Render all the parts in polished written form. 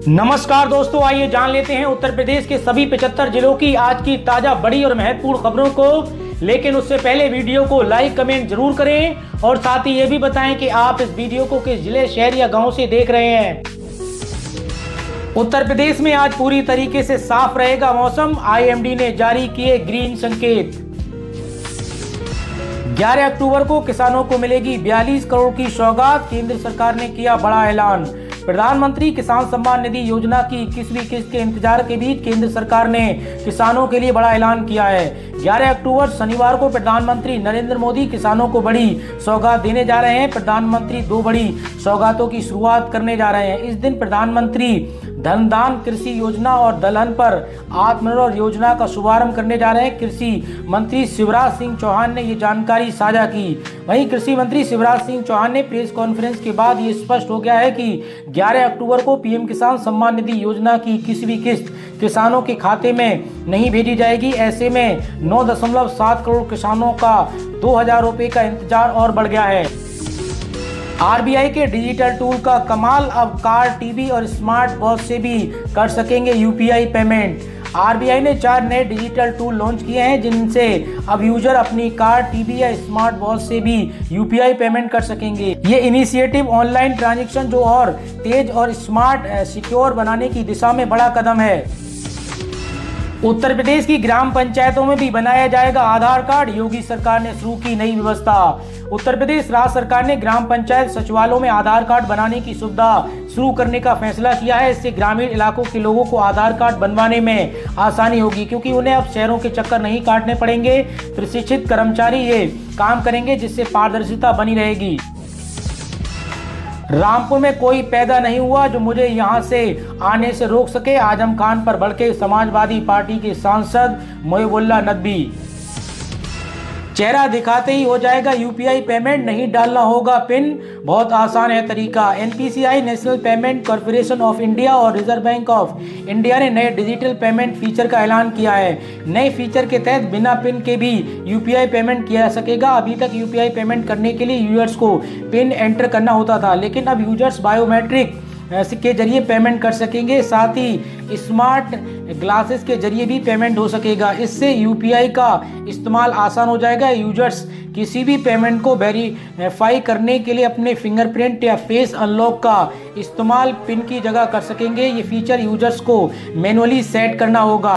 नमस्कार दोस्तों, आइए जान लेते हैं उत्तर प्रदेश के सभी 75 जिलों की आज की ताजा बड़ी और महत्वपूर्ण खबरों को। लेकिन उससे पहले वीडियो को लाइक कमेंट जरूर करें और साथ ही ये भी बताएं कि आप इस वीडियो को किस जिले, शहर या गांव से देख रहे हैं। उत्तर प्रदेश में आज पूरी तरीके से साफ रहेगा मौसम, आईएमडी ने जारी किए ग्रीन संकेत। 11 अक्टूबर को किसानों को मिलेगी 42 करोड़ की सौगात, केंद्र सरकार ने किया बड़ा ऐलान। प्रधानमंत्री किसान सम्मान निधि योजना की 21वीं किस्त के इंतजार के बीच केंद्र सरकार ने किसानों के लिए बड़ा ऐलान किया है। 11 अक्टूबर शनिवार को प्रधानमंत्री नरेंद्र मोदी किसानों को बड़ी सौगात देने जा रहे हैं। प्रधानमंत्री 2 बड़ी सौगातों की शुरुआत करने जा रहे हैं। इस दिन प्रधानमंत्री धनदान कृषि योजना और दलहन पर आत्मनिर्भर योजना का शुभारंभ करने जा रहे हैं। कृषि मंत्री शिवराज सिंह चौहान ने ये जानकारी साझा की। वहीं कृषि मंत्री शिवराज सिंह चौहान ने प्रेस कॉन्फ्रेंस के बाद ये स्पष्ट हो गया है कि 11 अक्टूबर को पीएम किसान सम्मान निधि योजना की 21वीं किस्त किसानों के खाते में नहीं भेजी जाएगी। ऐसे में 9.7 करोड़ किसानों का 2000 रुपए का इंतजार और बढ़ गया है। आरबीआई के डिजिटल टूल का कमाल, अब कार, टीवी और स्मार्ट वॉच से भी कर सकेंगे यूपीआई पेमेंट। आरबीआई ने 4 नए डिजिटल टूल लॉन्च किए हैं जिनसे अब यूजर अपनी कार, टीवी या स्मार्ट वॉच से भी यूपीआई पेमेंट कर सकेंगे। ये इनिशिएटिव ऑनलाइन ट्रांजैक्शन जो और तेज और स्मार्ट सिक्योर बनाने की दिशा में बड़ा कदम है। उत्तर प्रदेश की ग्राम पंचायतों में भी बनाया जाएगा आधार कार्ड, योगी सरकार ने शुरू की नई व्यवस्था। उत्तर प्रदेश राज्य सरकार ने ग्राम पंचायत सचिवालयों में आधार कार्ड बनाने की सुविधा शुरू करने का फैसला किया है। इससे ग्रामीण इलाकों के लोगों को आधार कार्ड बनवाने में आसानी होगी, क्योंकि उन्हें अब शहरों के चक्कर नहीं काटने पड़ेंगे। प्रशिक्षित कर्मचारी ये काम करेंगे जिससे पारदर्शिता बनी रहेगी। रामपुर में कोई पैदा नहीं हुआ जो मुझे यहां से आने से रोक सके, आजम खान पर भड़के समाजवादी पार्टी के सांसद मोहिबुल्लाह नदवी। चेहरा दिखाते ही हो जाएगा यूपीआई पेमेंट, नहीं डालना होगा पिन, बहुत आसान है तरीका। NPCI national payment corporation of India और रिजर्व बैंक ऑफ इंडिया ने नए डिजिटल पेमेंट फीचर का ऐलान किया है। नए फीचर के तहत बिना पिन के भी यूपीआई पेमेंट किया जा सकेगा। अभी तक यूपीआई पेमेंट करने के लिए यूजर्स को पिन एंटर करना होता था, लेकिन अब यूजर्स बायोमेट्रिक के जरिए पेमेंट कर सकेंगे। साथ ही स्मार्ट ग्लासेस के जरिए भी पेमेंट हो सकेगा। इससे यूपीआई का इस्तेमाल आसान हो जाएगा। यूजर्स किसी भी पेमेंट को वेरीफाई करने के लिए अपने फिंगरप्रिंट या फेस अनलॉक का इस्तेमाल पिन की जगह कर सकेंगे। ये फीचर यूजर्स को मैनुअली सेट करना होगा।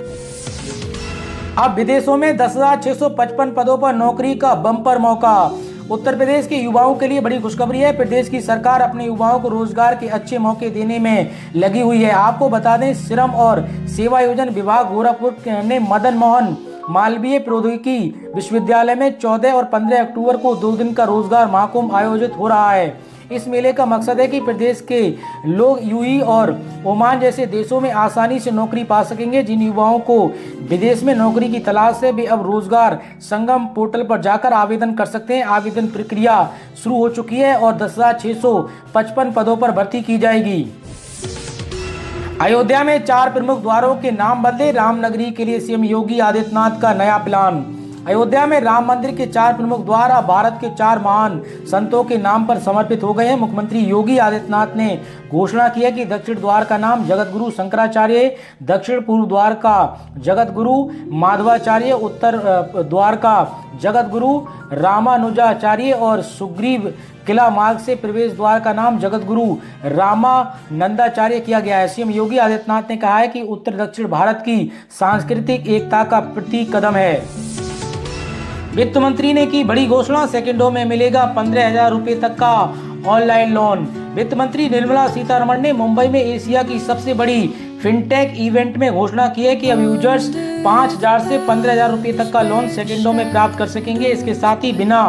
अब विदेशों में 10,655 पदों पर नौकरी का बम्पर मौका। उत्तर प्रदेश के युवाओं के लिए बड़ी खुशखबरी है। प्रदेश की सरकार अपने युवाओं को रोजगार के अच्छे मौके देने में लगी हुई है। आपको बता दें, श्रम और सेवायोजन विभाग गोरखपुर ने मदन मोहन मालवीय प्रौद्योगिकी विश्वविद्यालय में 14 और 15 अक्टूबर को 2 दिन का रोजगार महाकुंभ आयोजित हो रहा है। इस मेले का मकसद है कि प्रदेश के लोग यूएई और ओमान जैसे देशों में आसानी से नौकरी पा सकेंगे। जिन युवाओं को विदेश में नौकरी की तलाश है वे अब रोजगार संगम पोर्टल पर जाकर आवेदन कर सकते हैं। आवेदन प्रक्रिया शुरू हो चुकी है और 10,655 पदों पर भर्ती की जाएगी। अयोध्या में 4 प्रमुख द्वारों के नाम बदले, रामनगरी के लिए सीएम योगी आदित्यनाथ का नया प्लान। अयोध्या में राम मंदिर के 4 प्रमुख द्वार अब भारत के 4 महान संतों के नाम पर समर्पित हो गए हैं। मुख्यमंत्री योगी आदित्यनाथ ने घोषणा की है कि दक्षिण द्वार का नाम जगत गुरु शंकराचार्य, दक्षिण पूर्व द्वार का जगत गुरु माधवाचार्य, उत्तर द्वार का जगत गुरु रामानुजाचार्य और सुग्रीव किला मार्ग से प्रवेश द्वार का नाम जगत गुरु रामानंदाचार्य किया गया है। सीएम योगी आदित्यनाथ ने कहा है कि उत्तर दक्षिण भारत की सांस्कृतिक एकता का प्रतीक कदम है। वित्त मंत्री ने की बड़ी घोषणा, सेकंडों में मिलेगा 15,000 रुपए तक का ऑनलाइन लोन। वित्त मंत्री निर्मला सीतारमण ने मुंबई में एशिया की सबसे बड़ी फिनटेक इवेंट में घोषणा की है कि अब यूजर्स 5,000 से 15,000 रुपए तक का लोन सेकंडों में प्राप्त कर सकेंगे। इसके साथ ही बिना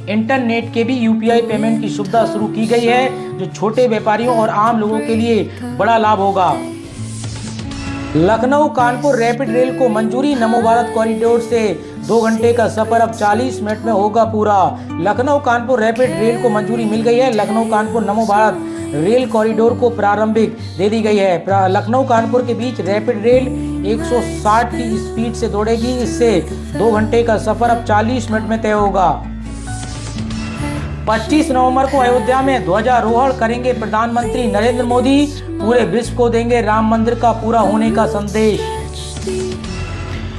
इंटरनेट के भी यूपीआई पेमेंट की सुविधा शुरू की गई है, जो छोटे व्यापारियों और आम लोगों के लिए बड़ा लाभ होगा। लखनऊ कानपुर रैपिड रेल को मंजूरी, नमो भारत कॉरिडोर से 2 घंटे का सफर अब 40 मिनट में होगा पूरा। लखनऊ कानपुर रैपिड रेल को मंजूरी मिल गई है। लखनऊ कानपुर नमो भारत रेल कॉरिडोर को प्रारंभिक दे दी गई है। लखनऊ कानपुर के बीच रैपिड रेल 160 की स्पीड से दौड़ेगी। इससे 2 घंटे का सफर अब 40 मिनट में तय होगा। 25 नवंबर को अयोध्या में ध्वजारोहण करेंगे प्रधानमंत्री नरेंद्र मोदी। पूरे विश्व को देंगे राम मंदिर का पूरा होने का संदेश।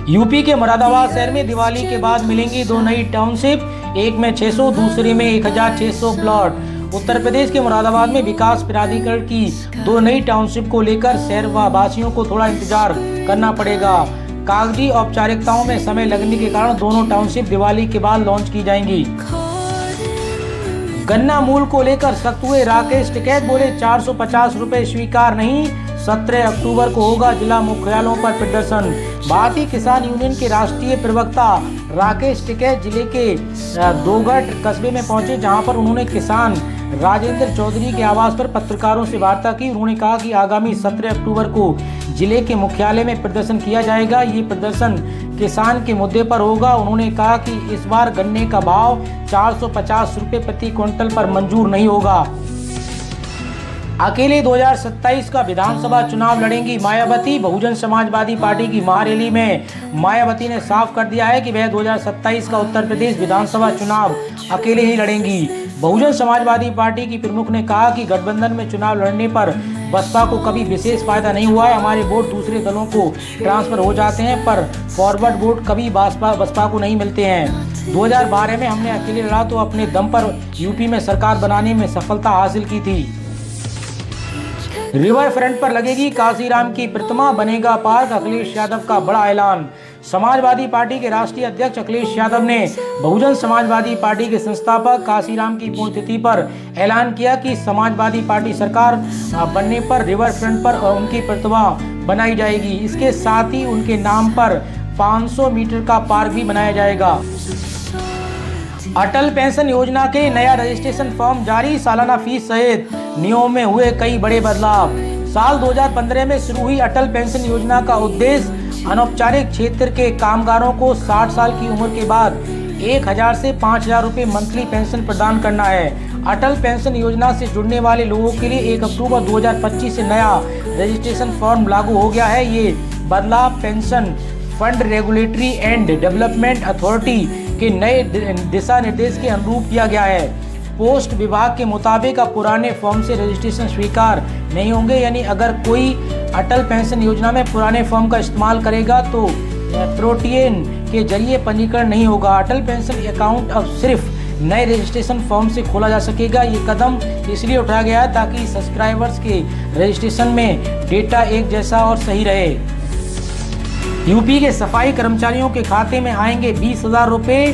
यूपी के मुरादाबाद शहर में दिवाली के बाद मिलेंगी 2 नई टाउनशिप, एक में 600, दूसरे में 1600 प्लॉट। उत्तर प्रदेश के मुरादाबाद में विकास प्राधिकरण की 2 नई टाउनशिप को लेकर शहर वासियों को थोड़ा इंतजार करना पड़ेगा। कागजी औपचारिकताओं में समय लगने के कारण दोनों टाउनशिप दिवाली के बाद लॉन्च की जाएंगी। गन्ना मूल को लेकर सख्त हुए राकेश टिकैत, बोले 450 रुपए स्वीकार नहीं। 17 अक्टूबर को होगा जिला मुख्यालयों पर प्रदर्शन। भारतीय किसान यूनियन के राष्ट्रीय प्रवक्ता राकेश टिकैत जिले के दोगट कस्बे में पहुंचे, जहां पर उन्होंने किसान राजेंद्र चौधरी के आवास पर पत्रकारों से वार्ता की। उन्होंने कहा कि आगामी 17 अक्टूबर को जिले के मुख्यालय में प्रदर्शन किया जाएगा। ये प्रदर्शन किसान के मुद्दे पर होगा। उन्होंने कहा कि इस बार गन्ने का भाव 450 रुपए प्रति क्विंटल पर मंजूर नहीं होगा। अकेले 2027 का विधानसभा चुनाव लड़ेंगी मायावती। बहुजन समाजवादी पार्टी की महारैली में मायावती ने साफ कर दिया है कि वह 2027 का उत्तर प्रदेश विधानसभा चुनाव अकेले ही लड़ेंगी। बहुजन समाजवादी पार्टी की प्रमुख ने कहा कि गठबंधन में चुनाव लड़ने पर बसपा को कभी विशेष फायदा नहीं हुआ है। हमारे वोट दूसरे दलों को ट्रांसफर हो जाते हैं, पर फॉरवर्ड वोट कभी बसपा को नहीं मिलते हैं। 2012 में हमने अकेले लड़ा तो अपने दम पर यूपी में सरकार बनाने में सफलता हासिल की थी। रिवर फ्रंट पर लगेगी काशीराम की प्रतिमा, बनेगा पार्क, अखिलेश यादव का बड़ा ऐलान। समाजवादी पार्टी के राष्ट्रीय अध्यक्ष अखिलेश यादव ने बहुजन समाजवादी पार्टी के संस्थापक काशीराम की पुण्यतिथि पर ऐलान किया कि समाजवादी पार्टी सरकार बनने पर रिवर फ्रंट पर उनकी प्रतिमा बनाई जाएगी। इसके साथ ही उनके नाम पर 500 मीटर का पार्क भी बनाया जाएगा। अटल पेंशन योजना के नया रजिस्ट्रेशन फॉर्म जारी, सालाना फीस सहित नियमों में हुए कई बड़े बदलाव। साल 2015 में शुरू हुई अटल पेंशन योजना का उद्देश्य अनौपचारिक क्षेत्र के कामगारों को 60 साल की उम्र के बाद 1000 से 5000 रुपए मंथली पेंशन प्रदान करना है। अटल पेंशन योजना से जुड़ने वाले लोगों के लिए 1 अक्टूबर 2025 से नया रजिस्ट्रेशन फॉर्म लागू हो गया है। ये बदलाव pension fund regulatory and development authority के नए दिशा निर्देश के अनुरूप किया गया है। पोस्ट विभाग के मुताबिक अब पुराने फॉर्म से रजिस्ट्रेशन स्वीकार नहीं होंगे, यानी अगर कोई अटल पेंशन योजना में पुराने फॉर्म का इस्तेमाल करेगा तो प्रोटीएन के जरिए पंजीकरण नहीं होगा। अटल पेंशन अकाउंट अब सिर्फ नए रजिस्ट्रेशन फॉर्म से खोला जा सकेगा। ये कदम इसलिए उठाया गया है ताकि सब्सक्राइबर्स के रजिस्ट्रेशन में डेटा एक जैसा और सही रहे। यूपी के सफाई कर्मचारियों के खाते में आएंगे 20,000 रुपए,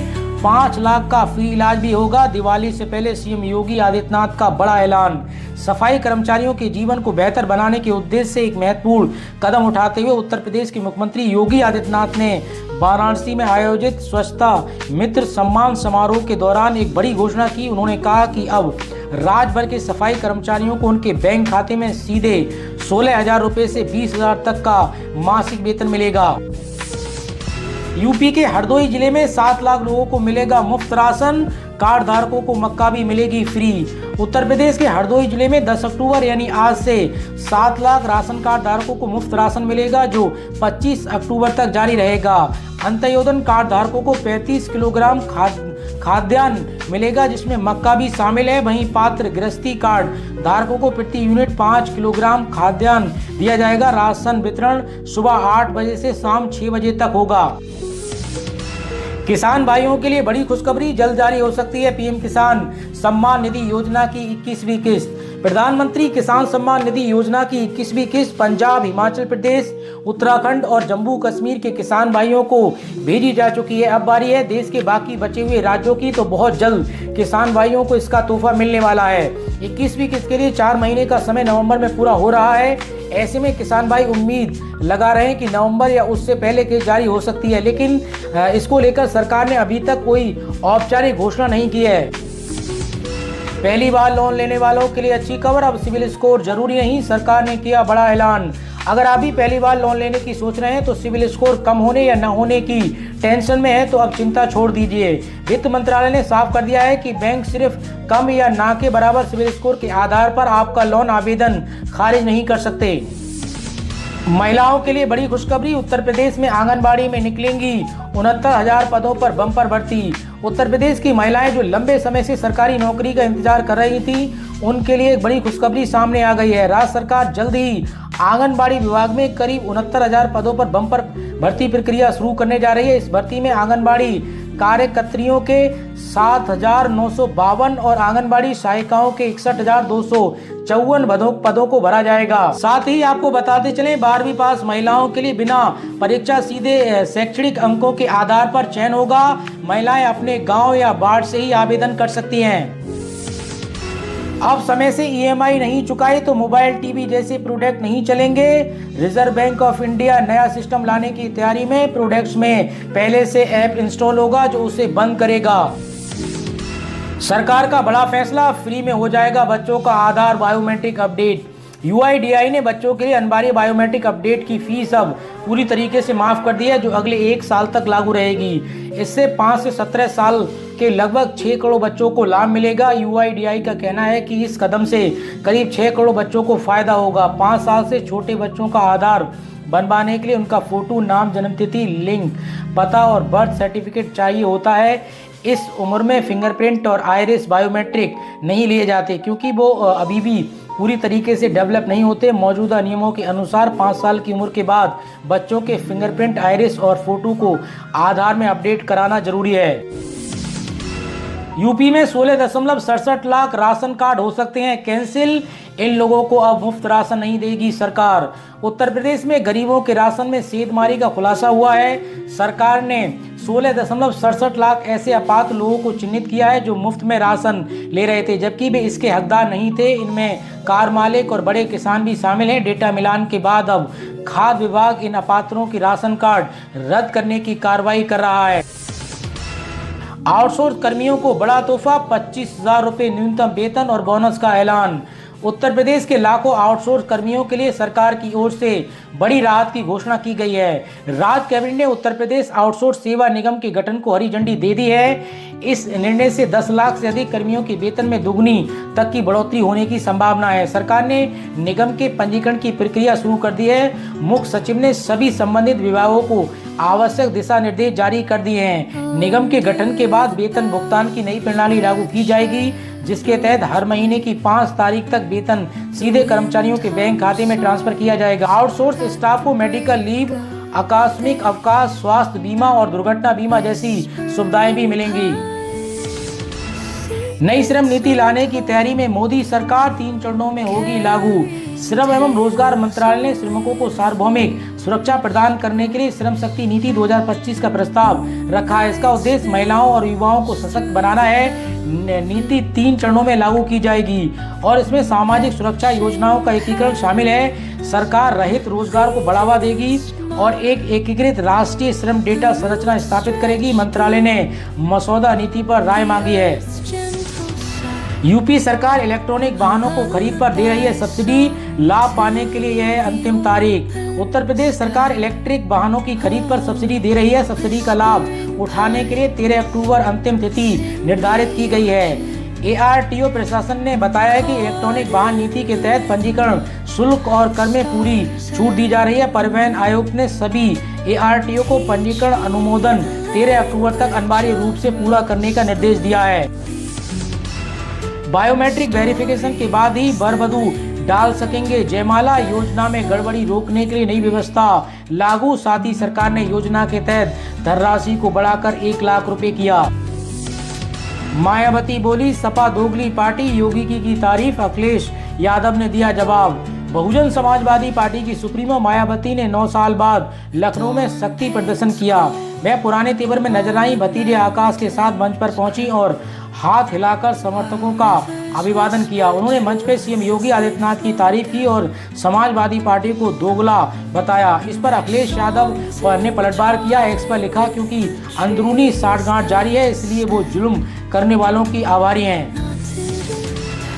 5 लाख का फ्री इलाज भी होगा। दिवाली से पहले सीएम योगी आदित्यनाथ का बड़ा ऐलान। सफाई कर्मचारियों के जीवन को बेहतर बनाने के उद्देश्य से एक महत्वपूर्ण कदम उठाते हुए उत्तर प्रदेश के मुख्यमंत्री योगी आदित्यनाथ ने वाराणसी में आयोजित स्वच्छता मित्र सम्मान समारोह के दौरान एक बड़ी घोषणा की। उन्होंने कहा कि अब राज्य भर के सफाई कर्मचारियों को उनके बैंक खाते में सीधे 16,000 रुपए से 20,000 तक का मासिक वेतन मिलेगा। यूपी के हरदोई जिले में 7 लाख लोगों को मिलेगा मुफ्त राशन, कार्ड धारकों को मक्का भी मिलेगी फ्री। उत्तर प्रदेश के हरदोई जिले में 10 अक्टूबर यानी आज से 7 लाख राशन कार्ड धारकों को मुफ्त राशन मिलेगा, जो 25 अक्टूबर तक जारी रहेगा। अंत्योदय कार्ड धारकों को 35 किलोग्राम खाद्यान्न मिलेगा, जिसमें मक्का भी शामिल है। वहीं पात्र गृहस्थी कार्ड धारकों को प्रति यूनिट 5 किलोग्राम खाद्यान्न दिया जाएगा। राशन वितरण सुबह 8 बजे से शाम 6 बजे तक होगा। किसान भाइयों के लिए बड़ी खुशखबरी, जल्द जारी हो सकती है पीएम किसान सम्मान निधि योजना की 21वीं किस्त। प्रधानमंत्री किसान सम्मान निधि योजना की 21वीं किस्त पंजाब, हिमाचल प्रदेश, उत्तराखंड और जम्मू कश्मीर के किसान भाइयों को भेजी जा चुकी है। अब बारी है देश के बाकी बचे हुए राज्यों की, तो बहुत जल्द किसान भाइयों को इसका तोहफा मिलने वाला है। 21वीं किस्त के लिए 4 महीने का समय नवंबर में पूरा हो रहा है। ऐसे में किसान भाई उम्मीद लगा रहे हैं कि नवंबर या उससे पहले किस्त जारी हो सकती है, लेकिन इसको लेकर सरकार ने अभी तक कोई औपचारिक घोषणा नहीं की है। पहली बार लोन लेने वालों के लिए अच्छी खबर, अब सिविल स्कोर जरूरी नहीं, सरकार ने किया बड़ा ऐलान। अगर आप भी पहली बार लोन लेने की सोच रहे हैं तो सिविल स्कोर कम होने या न होने की टेंशन में है तो अब चिंता छोड़ दीजिए। वित्त मंत्रालय ने साफ कर दिया है कि बैंक सिर्फ कम या ना के बराबर सिविल स्कोर के आधार पर आपका लोन आवेदन खारिज नहीं कर सकते। महिलाओं के लिए बड़ी खुशखबरी, उत्तर प्रदेश में आंगनबाड़ी में निकलेंगी 69,000 पदों पर बम्पर भर्ती। उत्तर प्रदेश की महिलाएं जो लंबे समय से सरकारी नौकरी का इंतजार कर रही थी, उनके लिए एक बड़ी खुशखबरी सामने आ गई है। राज्य सरकार जल्द ही आंगनबाड़ी विभाग में करीब 69,000 पदों पर बम्पर भर्ती प्रक्रिया शुरू करने जा रही है। इस भर्ती में आंगनबाड़ी कार्यकर्त्रियों के 7,952 और आंगनबाड़ी सहायिकाओं के 61,254 पदों को भरा जाएगा। साथ ही आपको बताते चलें, 12वीं पास महिलाओं के लिए बिना परीक्षा सीधे शैक्षणिक अंकों के आधार पर चयन होगा। महिलाएं अपने गांव या वार्ड से ही आवेदन कर सकती हैं। अब समय से ईएमआई नहीं चुकाए तो मोबाइल टीवी जैसे प्रोडक्ट नहीं चलेंगे। रिजर्व बैंक ऑफ इंडिया नया सिस्टम लाने की तैयारी में। प्रोडक्ट्स में पहले से ऐप इंस्टॉल होगा जो उसे बंद करेगा। सरकार का बड़ा फैसला, फ्री में हो जाएगा बच्चों का आधार बायोमेट्रिक अपडेट। यूआईडीआई ने बच्चों के लिए अनिवार्य बायोमेट्रिक अपडेट की फीस अब पूरी तरीके से माफ कर दी है, जो अगले 1 साल तक लागू रहेगी। इससे 5 से 17 साल के लगभग 6 करोड़ बच्चों को लाभ मिलेगा। यूआईडीआई का कहना है कि इस कदम से करीब 6 करोड़ बच्चों को फायदा होगा। 5 साल से छोटे बच्चों का आधार बनवाने के लिए उनका फोटो, नाम, जन्मतिथि, लिंग, पता और बर्थ सर्टिफिकेट चाहिए होता है। इस उम्र में फिंगरप्रिंट और आइरिस बायोमेट्रिक नहीं लिए जाते क्योंकि वो अभी भी पूरी तरीके से डेवलप नहीं होते। मौजूदा नियमों के अनुसार 5 साल की उम्र के बाद बच्चों के फिंगरप्रिंट, आइरिस और फोटो को आधार में अपडेट कराना जरूरी है। यूपी में 16.67 लाख राशन कार्ड हो सकते हैं कैंसिल। इन लोगों को अब मुफ्त राशन नहीं देगी सरकार। उत्तर प्रदेश में गरीबों के राशन में सेंधमारी का खुलासा हुआ है। सरकार ने 16.67 लाख ऐसे अपात्र लोगों को चिन्हित किया है जो मुफ्त में राशन ले रहे थे, जबकि वे इसके हकदार नहीं थे। इनमें कार मालिक और बड़े किसान भी शामिल हैं। डेटा मिलान के बाद अब खाद्य विभाग इन अपात्रों की राशन कार्ड रद्द करने की कार्रवाई कर रहा है। आउटसोर्स कर्मियों को बड़ा तोहफा, 25,000 रुपये न्यूनतम वेतन और बोनस का ऐलान। उत्तर प्रदेश के लाखों आउटसोर्स कर्मियों के लिए सरकार की ओर से बड़ी राहत की घोषणा की गई है। राज्य कैबिनेट ने उत्तर प्रदेश आउटसोर्स सेवा निगम के गठन को हरी झंडी दे दी है। इस निर्णय से 10 लाख से अधिक कर्मियों के वेतन में दुगनी तक की बढ़ोतरी होने की संभावना है। सरकार ने निगम के पंजीकरण की प्रक्रिया शुरू कर दी है। मुख्य सचिव ने सभी संबंधित विभागों को आवश्यक दिशा निर्देश जारी कर दिए हैं। निगम के गठन के बाद वेतन भुगतान की नई प्रणाली लागू की जाएगी, जिसके तहत हर महीने की 5 तारीख तक वेतन सीधे कर्मचारियों के बैंक खाते में ट्रांसफर किया जाएगा। आउटसोर्स स्टाफ को मेडिकल लीव, आकस्मिक अवकाश, स्वास्थ्य बीमा और दुर्घटना बीमा जैसी सुविधाएं भी मिलेंगी। नई श्रम नीति लाने की तैयारी में मोदी सरकार, 3 चरणों में होगी लागू। श्रम एवं रोजगार मंत्रालय ने श्रमिकों को सार्वभौमिक सुरक्षा प्रदान करने के लिए श्रम शक्ति नीति 2025 का प्रस्ताव रखा है। इसका उद्देश्य महिलाओं और युवाओं को सशक्त बनाना है। नीति 3 चरणों में लागू की जाएगी और इसमें सामाजिक सुरक्षा योजनाओं का एकीकरण शामिल है। सरकार रहित रोजगार को बढ़ावा देगी और एक एकीकृत राष्ट्रीय श्रम डेटा संरचना स्थापित करेगी। मंत्रालय ने मसौदा नीति पर राय मांगी है। यूपी सरकार इलेक्ट्रॉनिक वाहनों को खरीद पर दे रही है सब्सिडी। लाभ पाने के लिए यह है अंतिम तारीख। उत्तर प्रदेश सरकार इलेक्ट्रिक वाहनों की खरीद पर सब्सिडी दे रही है। सब्सिडी का लाभ उठाने के लिए 13 अक्टूबर अंतिम तिथि निर्धारित की गई है। एआरटीओ प्रशासन ने बताया है कि इलेक्ट्रॉनिक वाहन नीति के तहत पंजीकरण शुल्क और कर में पूरी छूट दी जा रही है। परिवहन आयोग ने सभी एआरटीओ को पंजीकरण अनुमोदन 13 अक्टूबर तक अनिवार्य रूप से पूरा करने का निर्देश दिया है। बायोमेट्रिक वेरिफिकेशन के बाद ही वर-वधू डाल सकेंगे जयमाला। योजना में गड़बड़ी रोकने के लिए नई व्यवस्था लागू। साथ ही सरकार ने योजना के तहत धनराशि को बढ़ाकर 1 लाख रुपए किया। मायावती बोली, सपा दोगली पार्टी, योगी की तारीफ। अखिलेश यादव ने दिया जवाब। बहुजन समाजवादी पार्टी की सुप्रीमो मायावती ने 9 साल बाद लखनऊ में शक्ति प्रदर्शन किया। वह पुराने तेवर में नजर आई। भतीजे आकाश के साथ मंच पर पहुंची और हाथ हिलाकर समर्थकों का अभिवादन किया। उन्होंने मंच पर सीएम योगी आदित्यनाथ की तारीफ की और समाजवादी पार्टी को दोगला बताया। इस पर अखिलेश यादव ने पलटवार किया। एक्स पर लिखा, क्योंकि अंदरूनी साठगांठ जारी है इसलिए वो जुल्म करने वालों की आभारी हैं।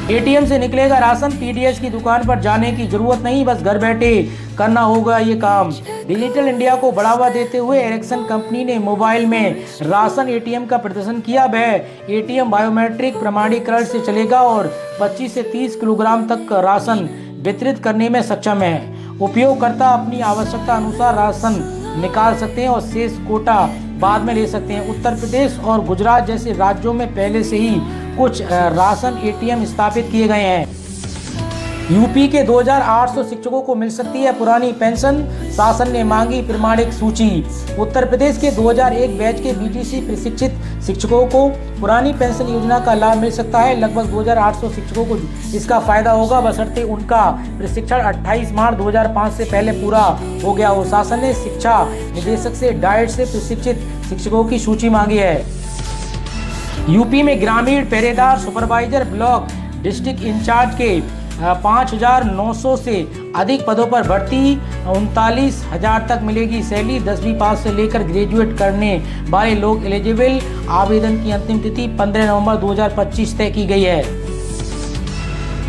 एटीएम से निकलेगा राशन, पीडीएस की दुकान पर जाने की जरूरत नहीं, बस घर बैठे करना होगा ये काम। डिजिटल इंडिया को बढ़ावा देते हुए एरिक्सन कंपनी ने मोबाइल में राशन एटीएम का प्रदर्शन किया। वह एटीएम बायोमेट्रिक प्रमाणीकरण से चलेगा और 25 से 30 किलोग्राम तक राशन वितरित करने में सक्षम है। उपयोगकर्ता अपनी आवश्यकता अनुसार राशन निकाल सकते हैं और शेष कोटा बाद में ले सकते हैं। उत्तर प्रदेश और गुजरात जैसे राज्यों में पहले से ही कुछ राशन ATM स्थापित किए गए हैं। यूपी के 2800 शिक्षकों को मिल सकती है पुरानी पेंशन, शासन ने मांगी प्रमाणिक सूची। उत्तर प्रदेश के 2001 बैच के BTC प्रशिक्षित शिक्षकों को पुरानी पेंशन योजना का लाभ मिल सकता है। लगभग 2800 शिक्षकों को इसका फायदा होगा, बशर्ते उनका प्रशिक्षण 28 मार्च 2005 से पहले पूरा हो गया हो। शासन ने शिक्षा निदेशक से डाइट से प्रशिक्षित शिक्षकों की सूची मांगी है। यूपी में ग्रामीण पहरेदार, सुपरवाइजर, ब्लॉक डिस्ट्रिक्ट इंचार्ज के 5,900 से अधिक पदों पर भर्ती, 39,000 तक मिलेगी सैलरी। 10वीं पास से लेकर ग्रेजुएट करने वाले लोग एलिजिबल। आवेदन की अंतिम तिथि 15 नवंबर 2025 तय की गई है।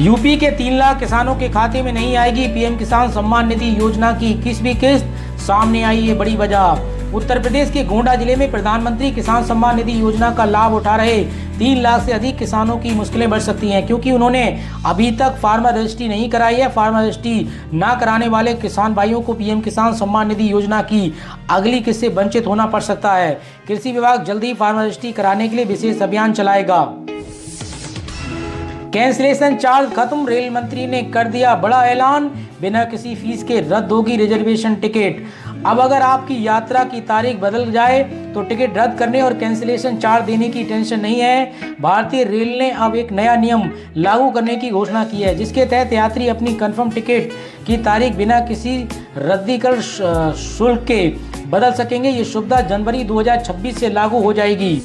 यूपी के 3 लाख किसानों के खाते में नहीं आएगी PM किसान सम्मान निधि योजना की 21वीं किस्त, सामने आई है बड़ी वजह। उत्तर प्रदेश के गोंडा जिले में प्रधानमंत्री किसान सम्मान निधि योजना का लाभ उठा रहे 3 लाख से अधिक किसानों की मुश्किलें बढ़ सकती हैं, क्योंकि उन्होंने अभी तक फार्मर रजिस्ट्री नहीं कराई है। फार्मर रजिस्ट्री ना कराने वाले किसान भाइयों को PM किसान सम्मान निधि योजना की अगली किस्त से वंचित होना पड़ सकता है। कृषि विभाग जल्दी फार्मर रजिस्ट्री कराने के लिए विशेष अभियान चलाएगा। कैंसिलेशन चार्ज खत्म, रेल मंत्री ने कर दिया बड़ा ऐलान, बिना किसी फीस के रद्द होगी रिजर्वेशन टिकट। अब अगर आपकी यात्रा की तारीख बदल जाए तो टिकट रद्द करने और कैंसिलेशन चार्ज देने की टेंशन नहीं है। भारतीय रेल ने अब एक नया नियम लागू करने की घोषणा की है, जिसके तहत यात्री अपनी कंफर्म टिकट की तारीख बिना किसी रद्दीकरण शुल्क के बदल सकेंगे। ये सुविधा जनवरी 2026 से लागू हो जाएगी।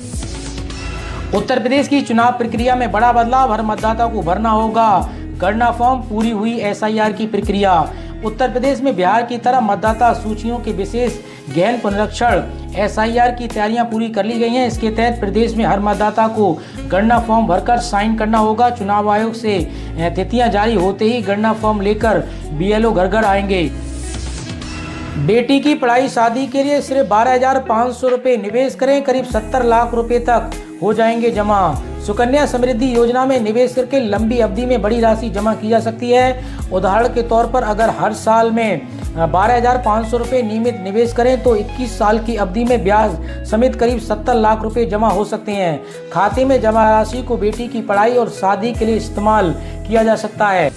उत्तर प्रदेश की चुनाव प्रक्रिया में बड़ा बदलाव, हर मतदाता को भरना होगा गणना फॉर्म, पूरी हुई SIR की प्रक्रिया। उत्तर प्रदेश में बिहार की तरह मतदाता सूचियों के विशेष गहन पुनरीक्षण SIR की तैयारियां पूरी कर ली गई हैं। इसके तहत प्रदेश में हर मतदाता को गणना फॉर्म भरकर साइन करना होगा। चुनाव आयोग से तिथियां जारी होते ही गणना फॉर्म लेकर BLO घर घर आएंगे। बेटी की पढ़ाई शादी के लिए सिर्फ 12,500 रुपये निवेश करें, करीब 70 लाख रुपए तक हो जाएंगे जमा। सुकन्या समृद्धि योजना में निवेश करके लंबी अवधि में बड़ी राशि जमा की जा सकती है। उदाहरण के तौर पर अगर हर साल में 12,500 रुपये नियमित निवेश करें तो 21 साल की अवधि में ब्याज समेत करीब 70 लाख रुपए जमा हो सकते हैं। खाते में जमा राशि को बेटी की पढ़ाई और शादी के लिए इस्तेमाल किया जा सकता है।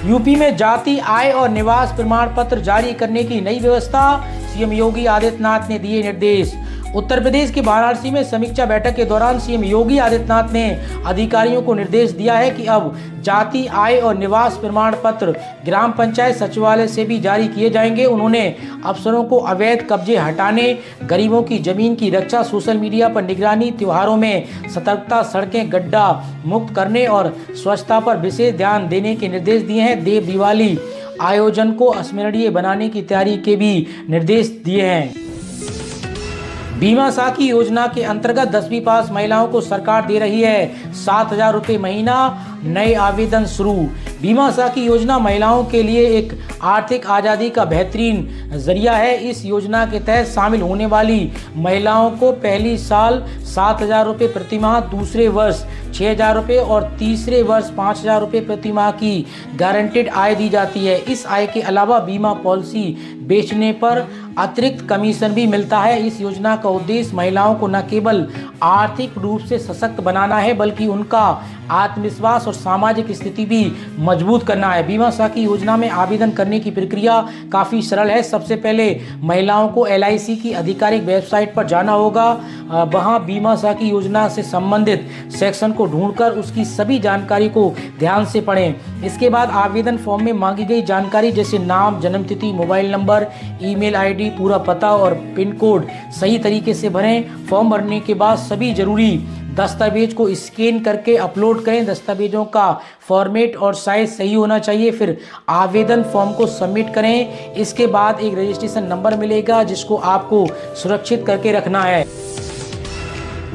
यूपी में जाति, आय और निवास प्रमाण पत्र जारी करने की नई व्यवस्था, CM योगी आदित्यनाथ ने दिए निर्देश। उत्तर प्रदेश के वाराणसी में समीक्षा बैठक के दौरान CM योगी आदित्यनाथ ने अधिकारियों को निर्देश दिया है कि अब जाति, आय और निवास प्रमाण पत्र ग्राम पंचायत सचिवालय से भी जारी किए जाएंगे। उन्होंने अफसरों को अवैध कब्जे हटाने, गरीबों की जमीन की रक्षा, सोशल मीडिया पर निगरानी, त्योहारों में सतर्कता, सड़कें गड्ढा मुक्त करने और स्वच्छता पर विशेष ध्यान देने के निर्देश दिए हैं। देव दिवाली आयोजन को स्मरणीय बनाने की तैयारी के भी निर्देश दिए हैं। बीमा साखी योजना के अंतर्गत 10वीं पास महिलाओं को सरकार दे रही है 7,000 रुपये महीना, नए आवेदन शुरू। बीमा साखी योजना महिलाओं के लिए एक आर्थिक आज़ादी का बेहतरीन जरिया है। इस योजना के तहत शामिल होने वाली महिलाओं को पहली साल 7,000 रुपये प्रति माह, दूसरे वर्ष 6,000 रुपये और तीसरे वर्ष 5,000 रुपये प्रति माह की गारंटेड आय दी जाती है। इस आय के अलावा बीमा पॉलिसी बेचने पर अतिरिक्त कमीशन भी मिलता है। इस योजना का उद्देश्य महिलाओं को न केवल आर्थिक रूप से सशक्त बनाना है, बल्कि उनका आत्मविश्वास और सामाजिक स्थिति भी मजबूत करना है। बीमा साखी योजना में आवेदन करने की प्रक्रिया काफ़ी सरल है। सबसे पहले महिलाओं को LIC की आधिकारिक वेबसाइट पर जाना होगा। वहां बीमा साखी योजना से संबंधित सेक्शन को ढूंढकर उसकी सभी जानकारी को ध्यान से पढ़ें। इसके बाद आवेदन फॉर्म में मांगी गई जानकारी जैसे नाम, जन्मतिथि, मोबाइल नंबर, ईमेल ID, पूरा पता और पिन कोड सही तरीके से भरें। फॉर्म भरने के बाद सभी जरूरी दस्तावेज को स्कैन करके अपलोड करें। दस्तावेजों का फॉर्मेट और साइज सही होना चाहिए। फिर आवेदन फॉर्म को सबमिट करें। इसके बाद एक रजिस्ट्रेशन नंबर मिलेगा जिसको आपको सुरक्षित करके रखना है।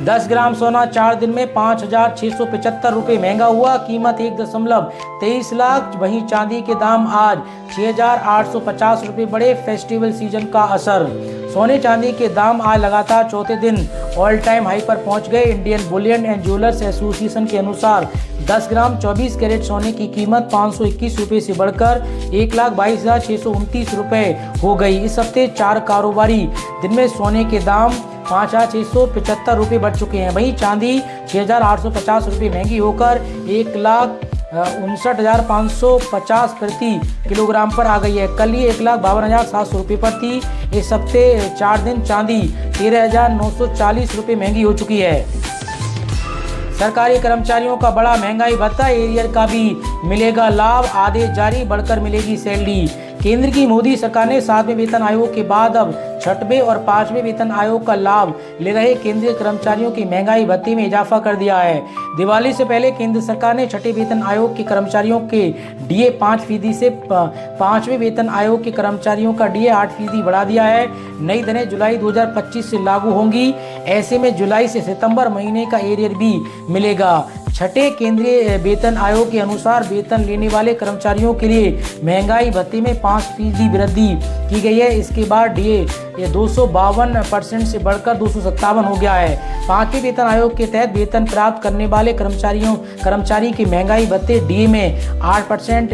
10 ग्राम सोना 4 दिन में 5,675 रुपये महंगा हुआ, कीमत 1.23 लाख। वहीं चांदी के दाम आज 6,850 रुपये बढ़े। फेस्टिवल सीजन का असर। सोने चांदी के दाम आज लगातार चौथे दिन ऑल टाइम हाई पर पहुंच गए। Indian Boolean and jewellers association के अनुसार 10 ग्राम 24 कैरेट सोने की कीमत 521 रुपये से बढ़कर 1,22,629 रुपये हो गई। इस हफ्ते 4 कारोबारी दिन में सोने के दाम 5,675 रुपये बढ़ चुके हैं। वहीं चांदी 6,850 रुपये महंगी होकर 1,59,550 प्रति किलोग्राम पर आ गई है। कल ये 1,52,700 रुपये पर थी। इस हफ्ते 4 दिन चांदी 13,940 रुपये महंगी हो चुकी है। सरकारी कर्मचारियों का बड़ा महंगाई भत्ता, एरियर का भी मिलेगा लाभ, आदेश जारी, बढ़कर मिलेगी सैलरी। केंद्र की मोदी सरकार ने 7वें वेतन आयोग के बाद अब 6वें और 5वें वेतन आयोग का लाभ ले रहे केंद्रीय कर्मचारियों की महंगाई भत्ते में इजाफा कर दिया है। दिवाली से पहले केंद्र सरकार ने 6वें वेतन आयोग के कर्मचारियों के डीए 5% से 5वें वेतन आयोग के कर्मचारियों का डीए 8% बढ़ा दिया है। नई दरें जुलाई 2025 से लागू होंगी। ऐसे में जुलाई से सितंबर महीने का एरियर भी मिलेगा। 6ठे केंद्रीय वेतन आयोग के अनुसार वेतन लेने वाले कर्मचारियों के लिए महंगाई भत्ते में 5% वृद्धि की गई है। इसके बाद डीए 252% से बढ़कर 257 हो गया है। 5वें वेतन आयोग के तहत वेतन प्राप्त करने वाले कर्मचारी की महंगाई भत्ते डीए में 8%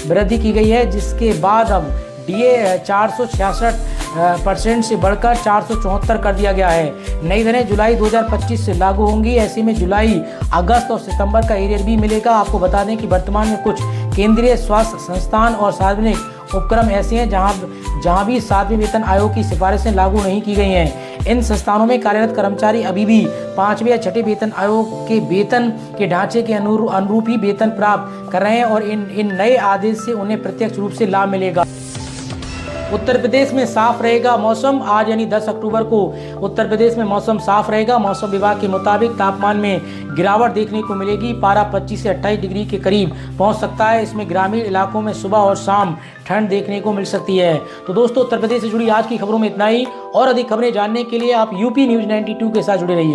वृद्धि की गई है, जिसके बाद अब डीए 466% से बढ़कर 474 कर दिया गया है। नई दरें जुलाई 2025 से लागू होंगी। ऐसे में जुलाई, अगस्त और सितंबर का एरियर भी मिलेगा। आपको बता दें कि वर्तमान में कुछ केंद्रीय स्वास्थ्य संस्थान और सार्वजनिक उपक्रम ऐसे हैं जहां भी 7वें वेतन आयोग की सिफारिशें लागू नहीं की गई हैं। इन संस्थानों में कार्यरत कर्मचारी अभी भी 5वें या 6ठे वेतन आयोग के वेतन के ढांचे के अनुरूप ही वेतन प्राप्त कर रहे हैं और इन नए आदेश से उन्हें प्रत्यक्ष रूप से लाभ मिलेगा। उत्तर प्रदेश में साफ रहेगा मौसम। आज यानी 10 अक्टूबर को उत्तर प्रदेश में मौसम साफ रहेगा। मौसम विभाग के मुताबिक तापमान में गिरावट देखने को मिलेगी। पारा 25 से 28 डिग्री के करीब पहुंच सकता है। इसमें ग्रामीण इलाकों में सुबह और शाम ठंड देखने को मिल सकती है। तो दोस्तों, उत्तर प्रदेश से जुड़ी आज की खबरों में इतना ही। और अधिक खबरें जानने के लिए आप यूपी न्यूज़ 92 के साथ जुड़े रहिए।